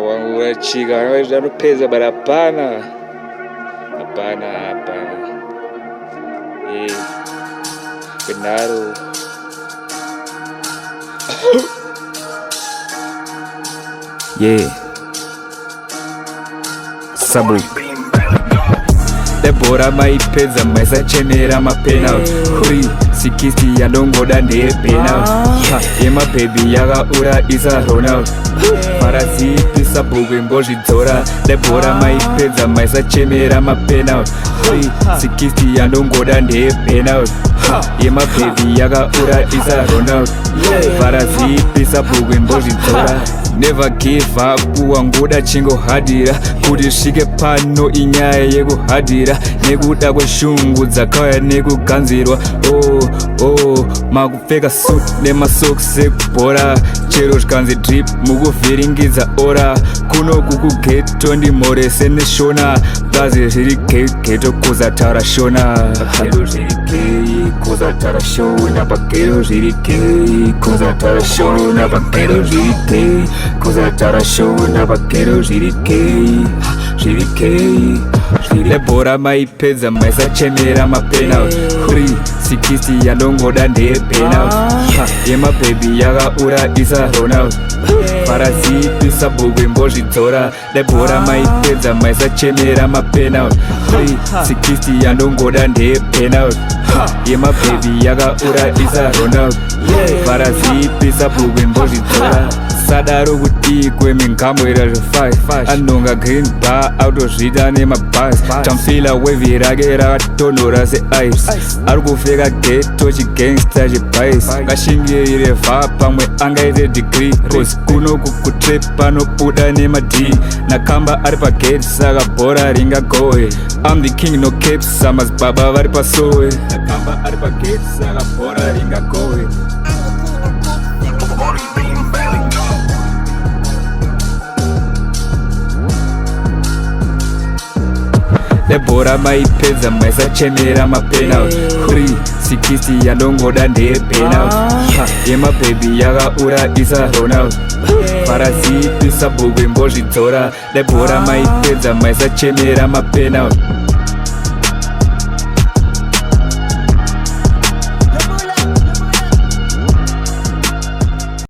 Wangu chika anopeza but hapana. Benaro. Yeah. Sabri. Debora maipedza maisachenera mapena uri sikisti yanongoda ndepena yema baby yakaura isarona parazipi sabhugwe mbozvidzora Debora maipedza maisachemera mapena uri sikisti yanongoda ndepena yema baby yakaura isarona parazipi sabhugwe mbozvidzora Never give up, wangoda chingo hadira kuti svike pano inyaya yekuhadira nekuda kweshungu dzakauya nekuganzirwa makupfeka suit nemasokisi ekubhora chero zvikanzi drip mukuvhiringidza ora kuno kukugeto ndimhorese neshona bazi zviri geto kuzataura shona bagero zviri gei kuzataura shona bagero zviri gei kuzataura shona bagero zviri gei kuzataura shona bagero zviri gei Debora maipedza maisachemera mapena uri sikisti yanongoda ndepena yema baby yakaura isarona parazipi sabhugwe mbozvidzora Debora maipedza maisachemera mapena uri sikisti yanongoda ndepena yema baby yakaura isarona parazipi sabhugwe mbozvidzora sadaro kuti kwemingamwera zve5 anonga green bar autozvida nemabhasi tamfila wevhi rake rakatonhora seice ari kufeka geto chigangsta chebhais ngashingirire vha pamwe angaite degree cause kuno kukutrepa anobuda nemad nakamba ari pagate saka bhora ringagowe I'm the king no capes amazibaba vari pasowe nakamba ari pagate saka bhora ringagowe Debora maipedza maisachemera mapena uri sikisti yanongoda ndepena yema baby yakaura isarona parazipi sabhugwe mbozvidzora Debora maipedza maisachemera mapena